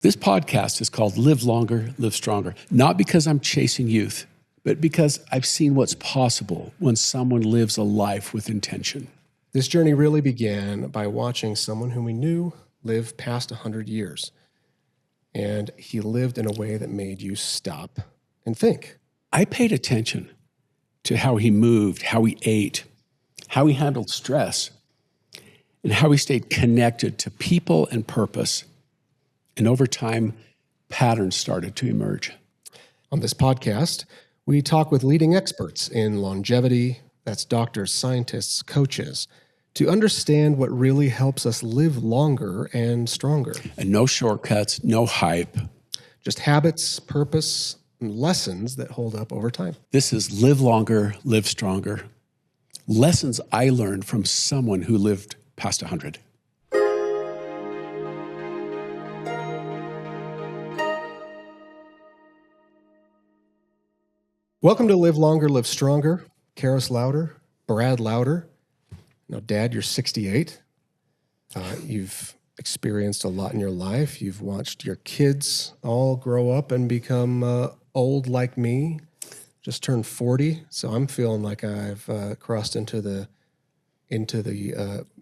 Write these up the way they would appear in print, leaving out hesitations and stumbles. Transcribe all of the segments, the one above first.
This podcast is called Live Longer, Live Stronger, not because I'm chasing youth, but because I've seen what's possible when someone lives a life with intention. This journey really began by watching someone whom we knew live past 100 years. And he lived in a way that made you stop and think. I paid attention to how he moved, how he ate, how he handled stress, and how he stayed connected to people and purpose. And over time, patterns started to emerge. On this podcast, we talk with leading experts in longevity, that's doctors, scientists, coaches, to understand what really helps us live longer and stronger. And no shortcuts, no hype. Just habits, purpose, and lessons that hold up over time. This is Live Longer, Live Stronger. Lessons I learned from someone who lived past 100. Welcome to Live Longer, Live Stronger. Keros Lowder, Brad Lowder. Now, Dad, you're 68. You've experienced a lot in your life. You've watched your kids all grow up and become old like me. Just turned 40, so I'm feeling like I've crossed into the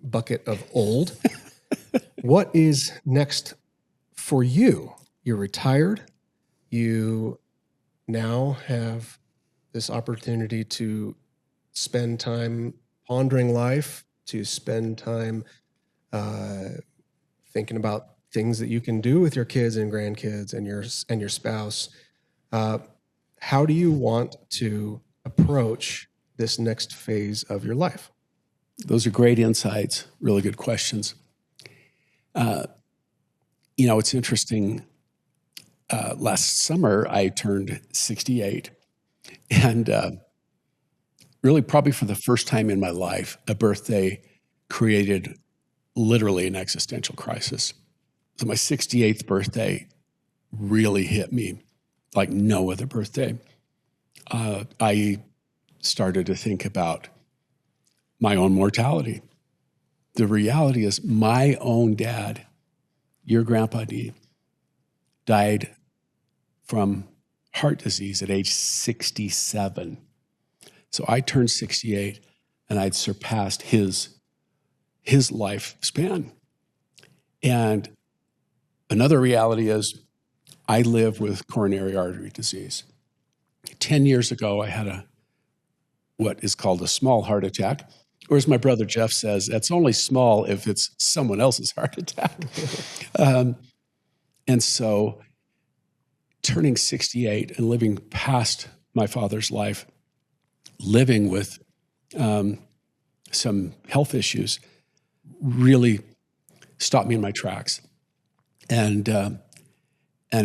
bucket of old. What is next for you? You're retired. You now have this opportunity to spend time pondering life, to spend time thinking about things that you can do with your kids and grandkids and your spouse. How do you want to approach this next phase of your life? Those are great insights, really good questions. It's interesting. Last summer, I turned 68. And really, probably for the first time in my life, a birthday created literally an existential crisis. So my 68th birthday really hit me like no other birthday. I started to think about my own mortality. The reality is my own dad, your Grandpa D, died from heart disease at age 67. So I turned 68 and I'd surpassed his lifespan. And another reality is I live with coronary artery disease. 10 years ago, I had what is called a small heart attack, or as my brother Jeff says, that's only small if it's someone else's heart attack. And so turning 68 and living past my father's life, living with some health issues, really stopped me in my tracks and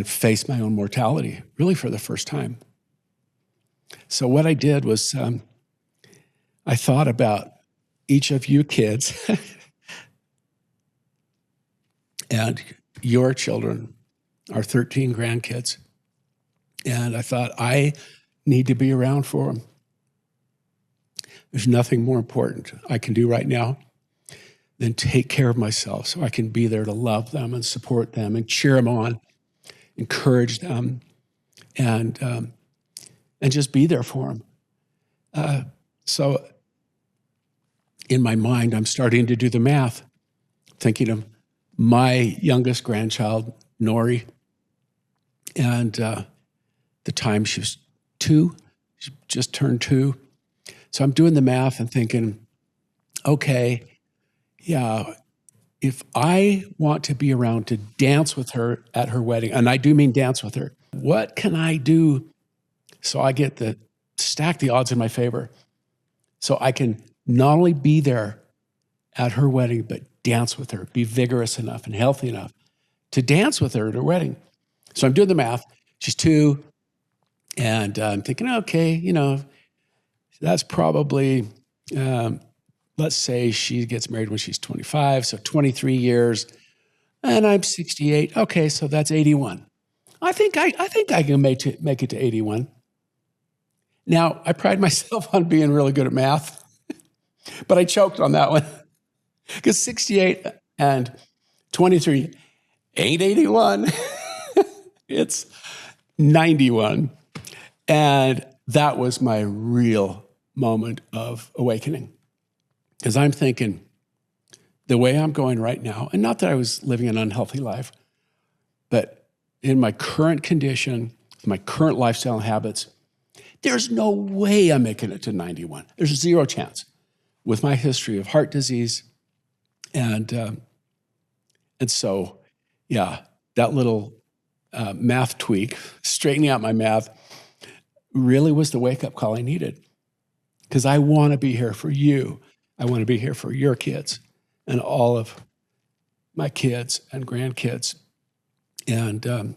faced my own mortality, really for the first time. So what I did was I thought about each of you kids and your children, our 13 grandkids. And I thought, I need to be around for them. There's nothing more important I can do right now than take care of myself so I can be there to love them and support them and cheer them on, encourage them, and just be there for them. So in my mind, I'm starting to do the math, thinking of my youngest grandchild, Nori, and the time she was 2, she just turned 2. So I'm doing the math and thinking, okay, yeah, if I want to be around to dance with her at her wedding, and I do mean dance with her, what can I do so I get to stack the odds in my favor so I can not only be there at her wedding, but dance with her, be vigorous enough and healthy enough to dance with her at her wedding. So I'm doing the math. She's 2. And I'm thinking, okay, that's probably, let's say she gets married when she's 25, so 23 years, and I'm 68. Okay, so that's 81. I think I can make it to 81. Now, I pride myself on being really good at math, but I choked on that one because 68 and 23 ain't 81. It's 91. And that was my real moment of awakening. Because I'm thinking, the way I'm going right now, and not that I was living an unhealthy life, but in my current condition, my current lifestyle and habits, there's no way I'm making it to 91. There's zero chance with my history of heart disease. And so, yeah, that little math tweak, straightening out my math, really was the wake-up call I needed. Because I want to be here for you. I want to be here for your kids and all of my kids and grandkids. And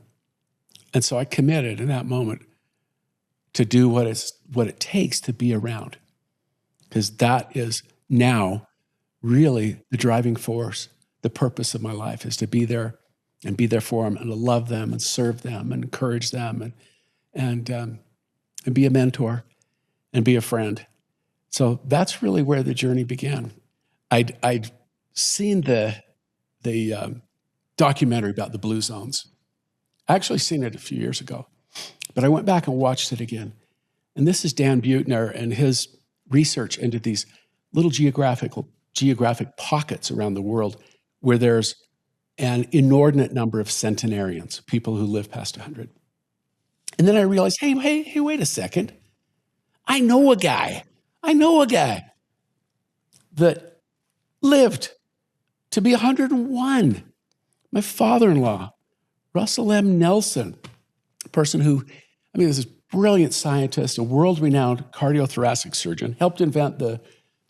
so I committed in that moment to do what it takes to be around. Because that is now really the driving force, the purpose of my life is to be there and be there for them and to love them and serve them and encourage them and be a mentor and be a friend. So that's really where the journey began. I'd seen the documentary about the blue zones. I actually seen it a few years ago, but I went back and watched it again. And this is Dan Buettner and his research into these little geographic pockets around the world where there's an inordinate number of centenarians, people who live past 100. And then I realized, hey, wait a second. I know a guy that lived to be 101. My father-in-law, Russell M. Nelson, a person who, this is brilliant scientist, a world-renowned cardiothoracic surgeon, helped invent the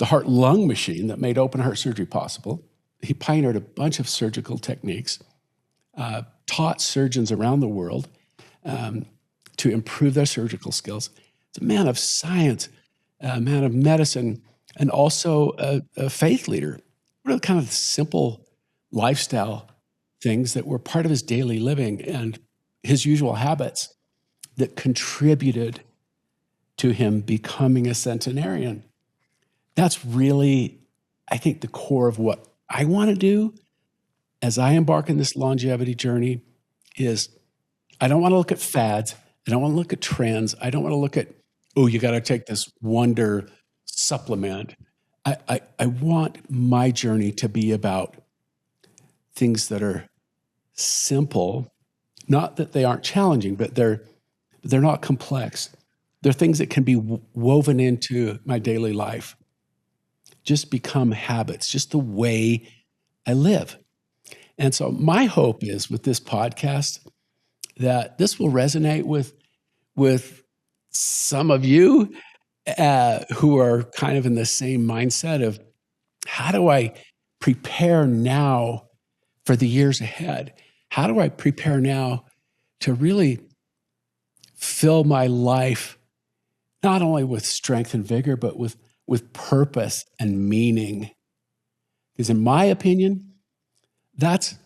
heart-lung machine that made open heart surgery possible. He pioneered a bunch of surgical techniques, taught surgeons around the world to improve their surgical skills. He's a man of science, a man of medicine, and also a faith leader. What are the kind of simple lifestyle things that were part of his daily living and his usual habits that contributed to him becoming a centenarian? That's really, I think, the core of what I want to do as I embark on this longevity journey is I don't want to look at fads. I don't want to look at trends. I don't want to look at, you got to take this wonder supplement. I want my journey to be about things that are simple, not that they aren't challenging, but they're not complex. They're things that can be woven into my daily life. Just become habits, just the way I live. And so my hope is with this podcast that this will resonate with some of you who are kind of in the same mindset of how do I prepare now for the years ahead? How do I prepare now to really fill my life not only with strength and vigor, but with purpose and meaning? Because in my opinion, that's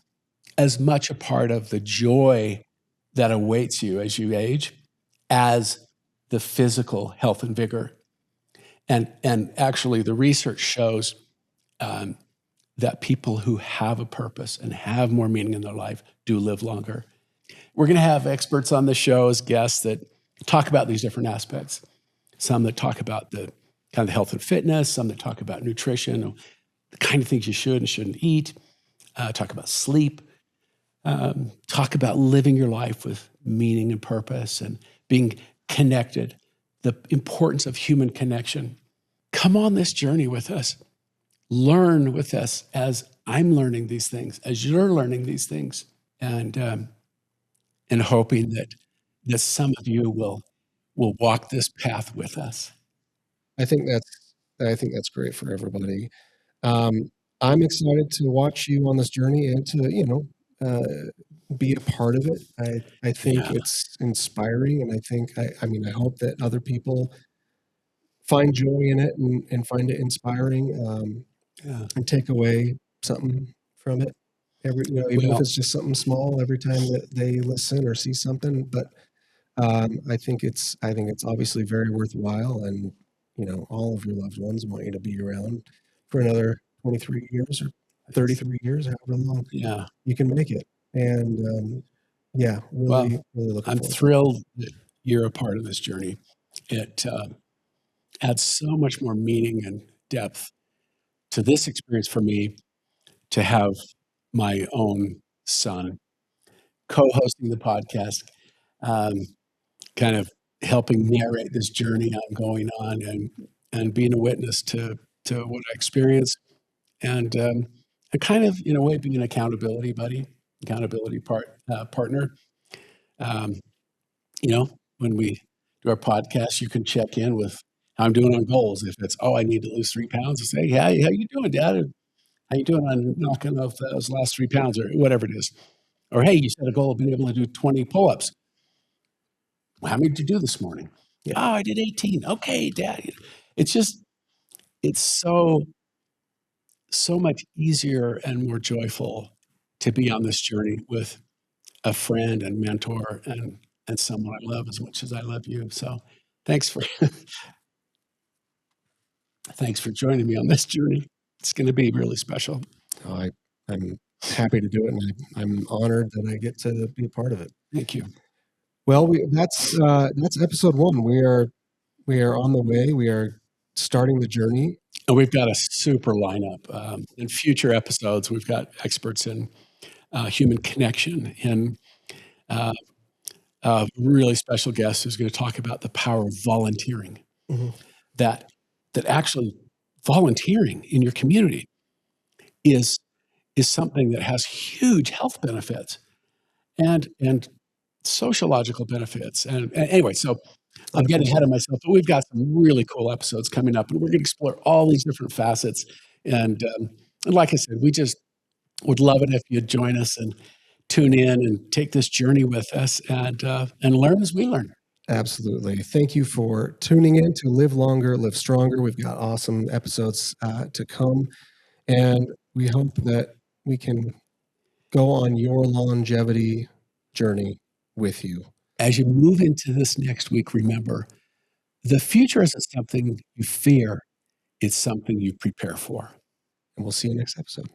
as much a part of the joy that awaits you as you age as the physical health and vigor. And actually, the research shows that people who have a purpose and have more meaning in their life do live longer. We're going to have experts on the show as guests that talk about these different aspects. Some that talk about the kind of health and fitness, some that talk about nutrition, the kind of things you should and shouldn't eat, talk about sleep, talk about living your life with meaning and purpose and being connected, the importance of human connection. Come on this journey with us. Learn with us as I'm learning these things, as you're learning these things, and hoping that some of you will walk this path with us. I think that's great for everybody. I'm excited to watch you on this journey and to be a part of it. I think it's inspiring, and I hope that other people find joy in it and find it inspiring, and take away something from it. Even if it's just something small every time that they listen or see something. But I think it's obviously very worthwhile, and all of your loved ones want you to be around for another 23 years or 33 years, however long you can make it. And Yeah, Well, really looking I'm forward to it. thrilled that you're a part of this journey. It adds so much more meaning and depth to this experience for me to have my own son co-hosting the podcast, um, kind of helping narrate this journey I'm going on, and being a witness to what I experience, and kind of in a way being an accountability buddy, partner. Um, you know, when we do our podcast, you can check in with how I'm doing on goals. If it's, oh, I need to lose 3 pounds, I say, hey, how you doing, Dad? How you doing on knocking off those last 3 pounds, or whatever it is? Or hey, you set a goal of being able to do 20 pull-ups. Well, how many did you do this morning? Yeah. Oh, I did 18. Okay, Dad. It's just, it's so much easier and more joyful to be on this journey with a friend and mentor and someone I love as much as I love you. So thanks for thanks for joining me on this journey. It's going to be really special. Oh, I'm happy to do it, and I'm honored that I get to be a part of it. Thank you. Well, that's episode 1. We are on the way. We are starting the journey. And we've got a super lineup. In future episodes, we've got experts in human connection, and a really special guest who's going to talk about the power of volunteering. Mhm. That actually volunteering in your community is something that has huge health benefits and sociological benefits. And anyway, so I'm getting ahead of myself, but we've got some really cool episodes coming up, and we're going to explore all these different facets. And like I said, we just would love it if you'd join us and tune in and take this journey with us, and learn as we learn. Absolutely. Thank you for tuning in to Live Longer, Live Stronger. We've got awesome episodes to come, and we hope that we can go on your longevity journey with you. As you move into this next week, remember, the future isn't something you fear, it's something you prepare for. And we'll see you next episode.